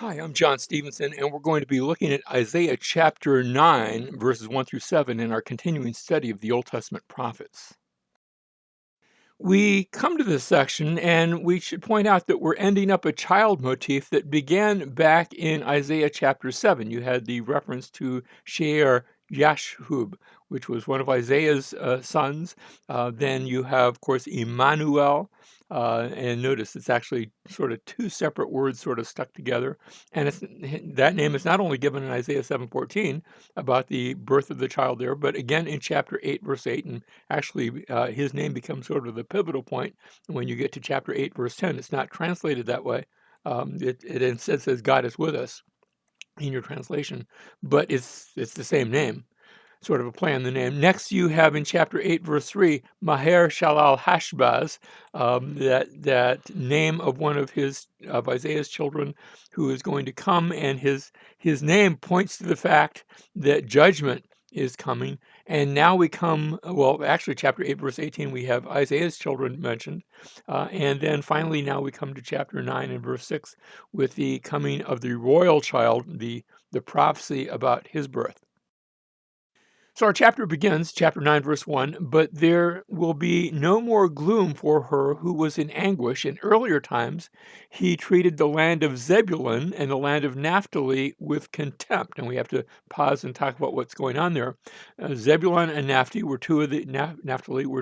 Hi, I'm John Stevenson, and we're going to be looking at Isaiah chapter 9, verses 1 through 7 in our continuing study of the Old Testament prophets. We come to this section, and we should point out that we're ending up a child motif that began back in Isaiah chapter 7. You had the reference to Shear Yashub, which was one of Isaiah's sons. Then you have, of course, Emmanuel. And notice it's actually sort of two separate words sort of stuck together. And that name is not only given in Isaiah 7:14 about the birth of the child there, but again in chapter 8, verse 8. And actually, his name becomes sort of the pivotal point when you get to chapter 8, verse 10. It's not translated that way. It instead says God is with us in your translation, but it's the same name, sort of a play on the name. Next, you have in chapter 8, verse 3, Maher Shalal Hashbaz, that name of one of Isaiah's children who is going to come, and his name points to the fact that judgment is coming. And now we come, well, actually, chapter 8, verse 18, we have Isaiah's children mentioned. And then finally, now we come to chapter 9 and verse 6 with the coming of the royal child, the prophecy about his birth. So our chapter begins, chapter 9, verse 1, but there will be no more gloom for her who was in anguish. In earlier times, he treated the land of Zebulun and the land of Naphtali with contempt. And we have to pause and talk about what's going on there. Zebulun and Naphtali were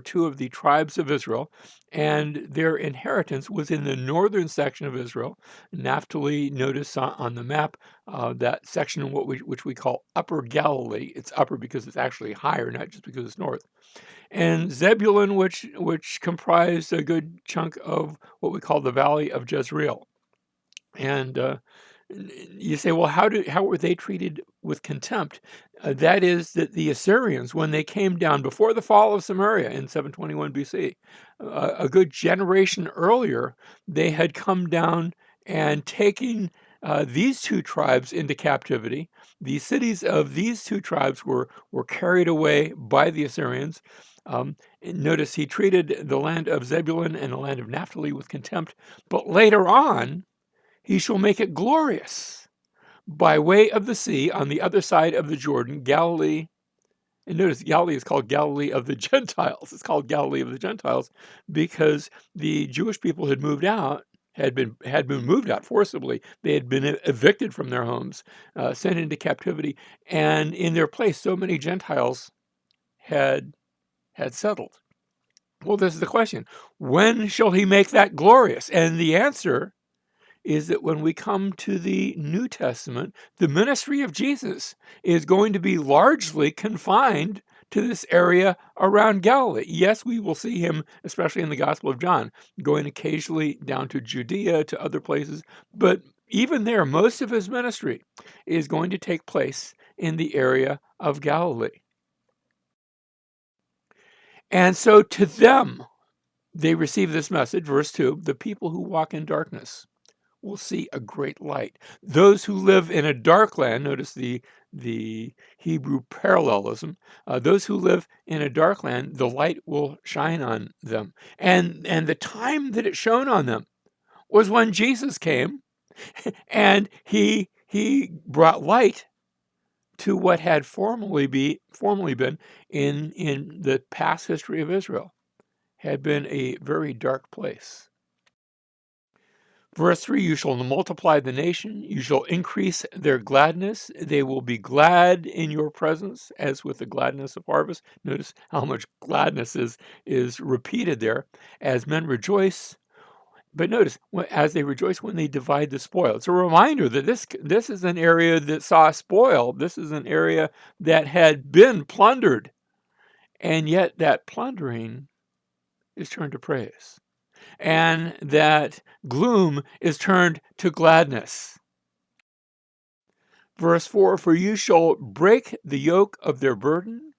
two of the tribes of Israel, and their inheritance was in the northern section of Israel. Naphtali, notice on the map, that section which we call Upper Galilee. It's upper because it's actually higher, not just because it's north. And Zebulun, which comprised a good chunk of what we call the Valley of Jezreel. And you say, well, how were they treated with contempt? That is that the Assyrians, when they came down before the fall of Samaria in 721 BC, a good generation earlier, they had come down and taken these two tribes into captivity. The cities of these two tribes were carried away by the Assyrians. Notice he treated the land of Zebulun and the land of Naphtali with contempt, but later on, he shall make it glorious by way of the sea on the other side of the Jordan, Galilee. And notice Galilee is called Galilee of the Gentiles. It's called Galilee of the Gentiles because the Jewish people had moved out, had been moved out forcibly. They had been evicted from their homes, sent into captivity, and in their place, so many Gentiles had settled. Well, this is the question: when shall he make that glorious? And the answer is that when we come to the New Testament, the ministry of Jesus is going to be largely confined to this area around Galilee. Yes, we will see him, especially in the Gospel of John, going occasionally down to Judea, to other places, but even there, most of his ministry is going to take place in the area of Galilee. And so to them, they receive this message, verse 2, the people who walk in darkness will see a great light. Those who live in a dark land, notice the Hebrew parallelism, those who live in a dark land, the light will shine on them. And the time that it shone on them was when Jesus came, and he brought light to what had formerly been in the past history of Israel, had been a very dark place. Verse 3, you shall multiply the nation, you shall increase their gladness, they will be glad in your presence, as with the gladness of harvest. Notice how much gladness is repeated there, as men rejoice. But notice, as they rejoice when they divide the spoil. It's a reminder that this is an area that saw spoil. This is an area that had been plundered, and yet that plundering is turned to praise, and that gloom is turned to gladness. Verse 4, for you shall break the yoke of their burden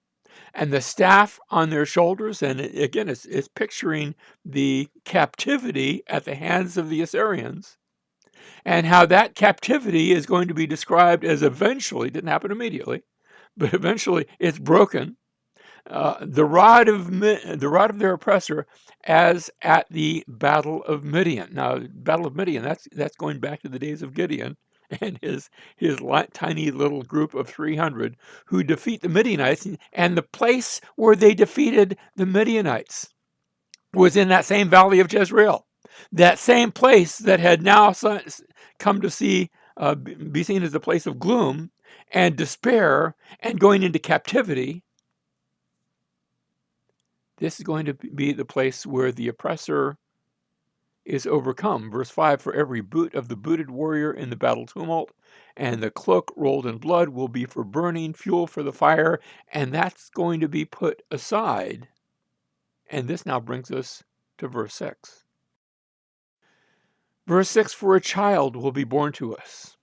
and the staff on their shoulders. And again, it's picturing the captivity at the hands of the Assyrians, and how that captivity is going to be described as eventually, didn't happen immediately, but eventually it's broken. The rod of their oppressor, as at the battle of Midian. Now, battle of Midian, that's going back to the days of Gideon and his tiny little group of 300 who defeat the Midianites. And the place where they defeated the Midianites was in that same valley of Jezreel, that same place that had now come to be seen as a place of gloom and despair and going into captivity. This is going to be the place where the oppressor is overcome. Verse 5, for every boot of the booted warrior in the battle tumult, and the cloak rolled in blood will be for burning, fuel for the fire, and that's going to be put aside. And this now brings us to verse 6. Verse 6, for a child will be born to us.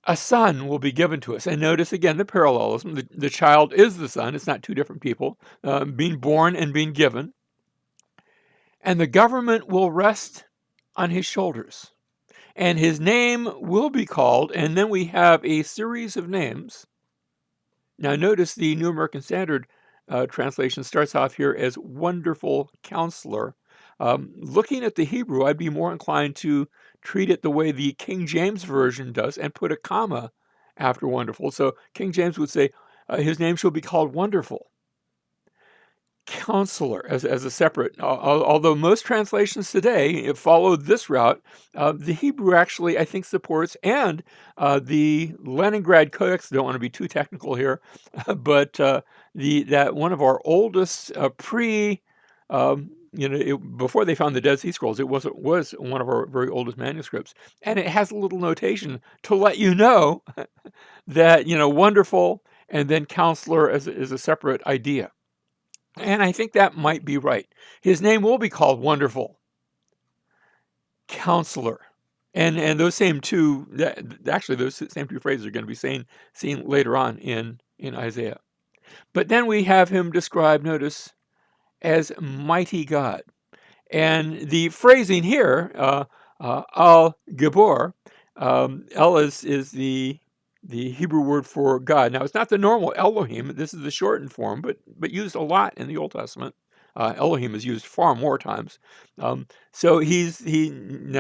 A son will be given to us. And notice again the parallelism. The child is the son. It's not two different people being born and being given. And the government will rest on his shoulders. And his name will be called, and then we have a series of names. Now notice the New American Standard translation starts off here as Wonderful Counselor. Looking at the Hebrew, I'd be more inclined to treat it the way the King James Version does and put a comma after wonderful. So King James would say, his name shall be called Wonderful Counselor as a separate, although most translations today follow this route. The Hebrew actually, I think, supports, and the Leningrad Codex, don't want to be too technical here, but that one of our oldest before they found the Dead Sea Scrolls, it was one of our very oldest manuscripts, and it has a little notation to let you know that, wonderful and then counselor is a separate idea. And I think that might be right. His name will be called Wonderful Counselor. And those same two, those same two phrases are going to be seen later on in Isaiah. But then we have him described, notice, as mighty God. And the phrasing here, Al-Gibor, El is the Hebrew word for God. Now, it's not the normal Elohim. This is the shortened form, but used a lot in the Old Testament. Elohim is used far more times. So in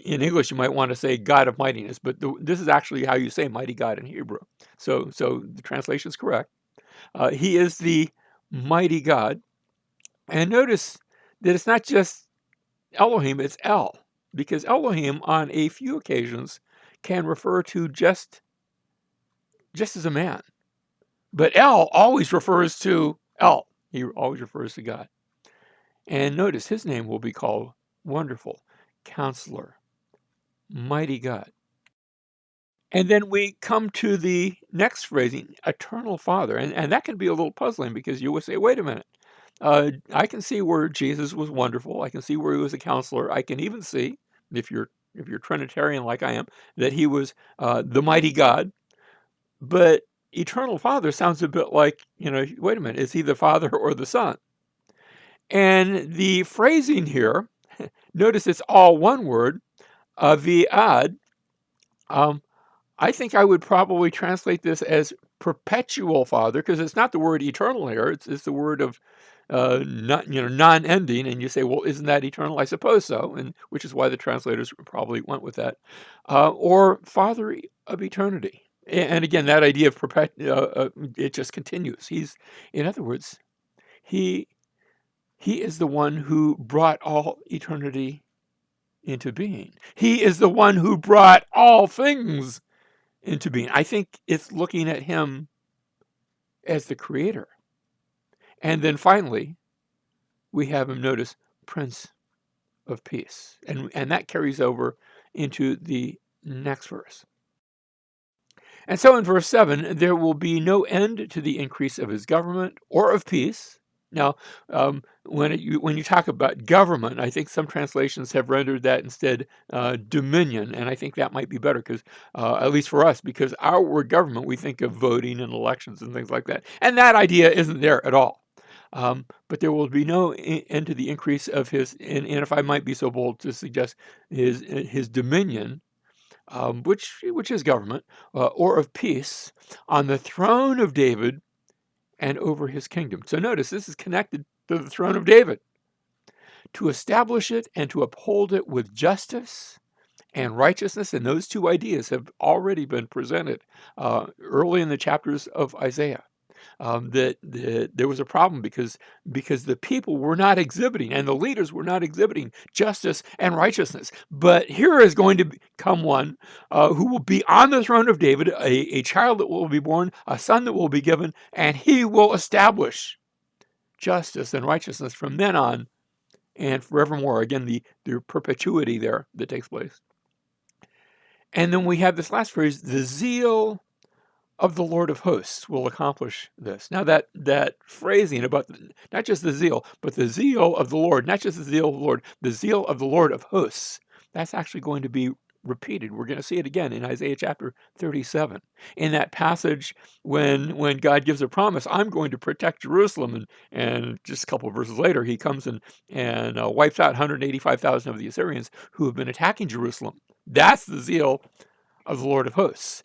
English, you might want to say God of mightiness, but this is actually how you say mighty God in Hebrew. So the translation is correct. He is the mighty God. And notice that it's not just Elohim, it's El, because Elohim on a few occasions can refer to just as a man. But El always refers to El. He always refers to God. And notice his name will be called Wonderful Counselor, Mighty God. And then we come to the next phrasing, Eternal Father. And that can be a little puzzling because you would say, wait a minute. I can see where Jesus was wonderful. I can see where he was a counselor. I can even see, if you're Trinitarian like I am, that he was the mighty God. But Eternal Father sounds a bit like, wait a minute, is he the Father or the Son? And the phrasing here, notice it's all one word, viad. I think I would probably translate this as perpetual Father, because it's not the word eternal here. It's the word of non-ending. And you say, well, isn't that eternal? I suppose so, and which is why the translators probably went with that. Or Father of eternity. And again, that idea of it just continues. In other words, he is the one who brought all eternity into being. He is the one who brought all things into being. I think it's looking at him as the creator. And then finally, we have him, notice, Prince of Peace. And that carries over into the next verse. And so in verse 7, there will be no end to the increase of his government or of peace. Now, when you talk about government, I think some translations have rendered that instead dominion, and I think that might be better because, at least for us, because our word government, we think of voting and elections and things like that, and that idea isn't there at all. But there will be no end to the increase of his, and if I might be so bold to suggest his dominion, which is government, or of peace, on the throne of David and over his kingdom. So notice this is connected to the throne of David, to establish it and to uphold it with justice and righteousness, and those two ideas have already been presented early in the chapters of Isaiah. That there was a problem because the people were not exhibiting and the leaders were not exhibiting justice and righteousness. But here is going to come one who will be on the throne of David, a child that will be born, a son that will be given, and he will establish justice and righteousness from then on and forevermore. Again, the perpetuity there that takes place. And then we have this last phrase, the zeal of the Lord of hosts will accomplish this. Now that phrasing about not just the zeal, but the zeal of the Lord, not just the zeal of the Lord, the zeal of the Lord of hosts, that's actually going to be repeated. We're going to see it again in Isaiah chapter 37. In that passage when God gives a promise, I'm going to protect Jerusalem, and just a couple of verses later, he comes and wipes out 185,000 of the Assyrians who have been attacking Jerusalem. That's the zeal of the Lord of hosts.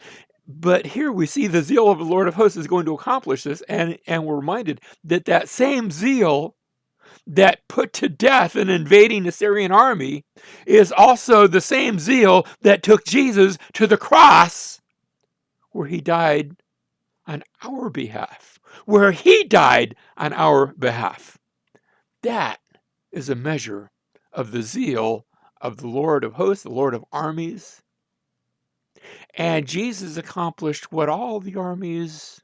But here we see the zeal of the Lord of hosts is going to accomplish this, and we're reminded that that same zeal that put to death an invading Assyrian army is also the same zeal that took Jesus to the cross, where he died on our behalf, where he died on our behalf. That is a measure of the zeal of the Lord of hosts, the Lord of armies. And Jesus accomplished what all the armies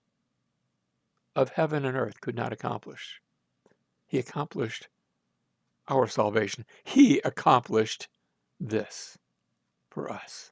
of heaven and earth could not accomplish. He accomplished our salvation. He accomplished this for us.